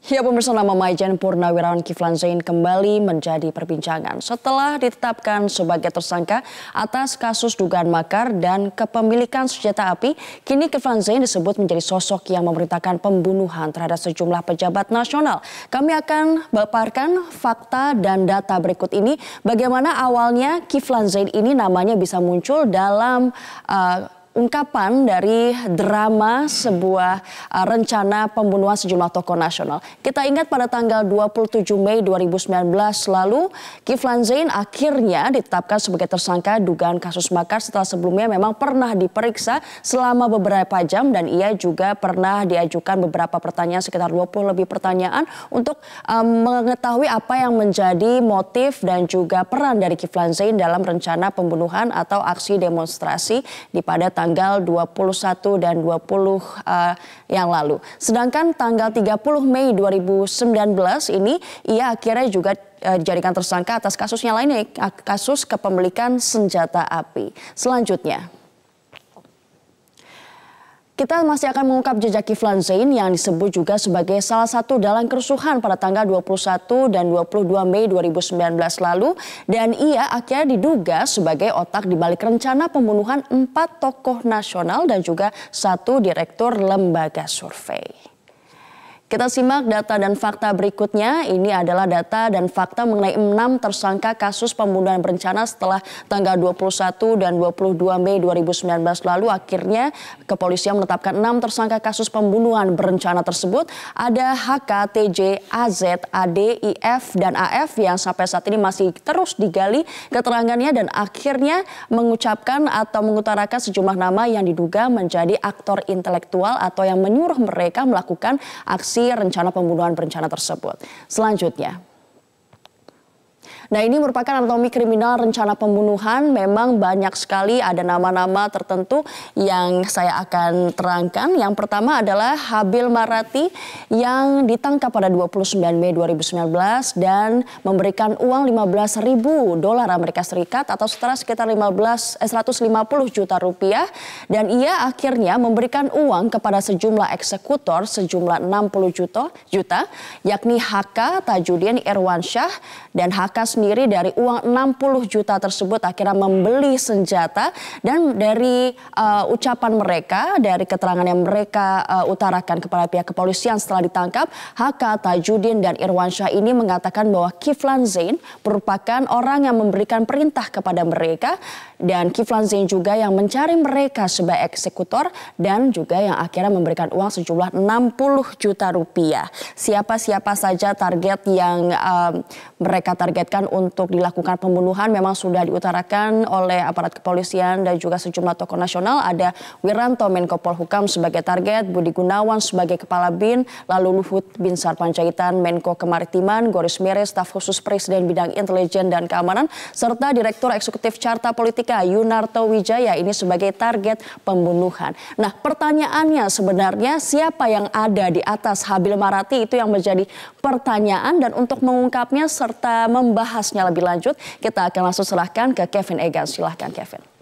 Ya, pemirsa, nama Maijen Purnawirawan Kiflan Zain kembali menjadi perbincangan setelah ditetapkan sebagai tersangka atas kasus dugaan makar dan kepemilikan senjata api. Kini Kiflan Zain disebut menjadi sosok yang memerintahkan pembunuhan terhadap sejumlah pejabat nasional. Kami akan paparkan fakta dan data berikut ini. Bagaimana awalnya Kiflan Zain ini namanya bisa muncul dalam ungkapan dari drama sebuah rencana pembunuhan sejumlah tokoh nasional. Kita ingat pada tanggal 27 Mei 2019 lalu, Kiflan Zain akhirnya ditetapkan sebagai tersangka dugaan kasus makar setelah sebelumnya memang pernah diperiksa selama beberapa jam dan ia juga pernah diajukan beberapa pertanyaan, sekitar 20 lebih pertanyaan untuk mengetahui apa yang menjadi motif dan juga peran dari Kiflan Zain dalam rencana pembunuhan atau aksi demonstrasi di pada tanggal 21 dan 20 yang lalu. Sedangkan tanggal 30 Mei 2019 ini ia akhirnya juga dijadikan tersangka atas kasusnya lainnya, kasus kepemilikan senjata api. Selanjutnya, kita masih akan mengungkap jejak Kiflan Zain yang disebut juga sebagai salah satu dalang kerusuhan pada tanggal 21 dan 22 Mei 2019 lalu. Dan ia akhirnya diduga sebagai otak di balik rencana pembunuhan 4 tokoh nasional dan juga 1 direktur lembaga survei. Kita simak data dan fakta berikutnya. Ini adalah data dan fakta mengenai 6 tersangka kasus pembunuhan berencana setelah tanggal 21 dan 22 Mei 2019 lalu. Akhirnya kepolisian menetapkan 6 tersangka kasus pembunuhan berencana tersebut. Ada HK, TJ, AZ, AD, IF, dan AF yang sampai saat ini masih terus digali keterangannya dan akhirnya mengucapkan atau mengutarakan sejumlah nama yang diduga menjadi aktor intelektual atau yang menyuruh mereka melakukan aksi rencana pembunuhan berencana tersebut. Selanjutnya, nah ini merupakan anatomi kriminal rencana pembunuhan. Memang banyak sekali ada nama-nama tertentu yang saya akan terangkan. Yang pertama adalah Habil Marati yang ditangkap pada 29 Mei 2019 dan memberikan uang $15.000 Amerika Serikat atau setara sekitar 150 juta rupiah. Dan ia akhirnya memberikan uang kepada sejumlah eksekutor sejumlah 60 juta yakni HK, Tajudin Irwansyah, dan HK sendiri dari uang 60 juta tersebut akhirnya membeli senjata. Dan dari ucapan mereka, dari keterangan yang mereka utarakan kepada pihak kepolisian setelah ditangkap, HK, Tajudin, dan Irwansyah ini mengatakan bahwa Kiflan Zain merupakan orang yang memberikan perintah kepada mereka dan Kiflan Zain juga yang mencari mereka sebagai eksekutor dan juga yang akhirnya memberikan uang sejumlah 60 juta rupiah. Siapa-siapa saja target yang mereka targetkan untuk dilakukan pembunuhan memang sudah diutarakan oleh aparat kepolisian dan juga sejumlah tokoh nasional. Ada Wiranto Menko Polhukam sebagai target, Budi Gunawan sebagai Kepala BIN, lalu Luhut Binsar Panjaitan Menko Kemaritiman, Goris Mere staf khusus Presiden bidang intelijen dan keamanan, serta Direktur Eksekutif Carta Politika Yunarto Wijaya ini sebagai target pembunuhan. Nah, pertanyaannya sebenarnya siapa yang ada di atas Habil Marati, itu yang menjadi pertanyaan. Dan untuk mengungkapnya serta membahasnya lebih lanjut, kita akan langsung serahkan ke Kevin Egan. Silahkan Kevin.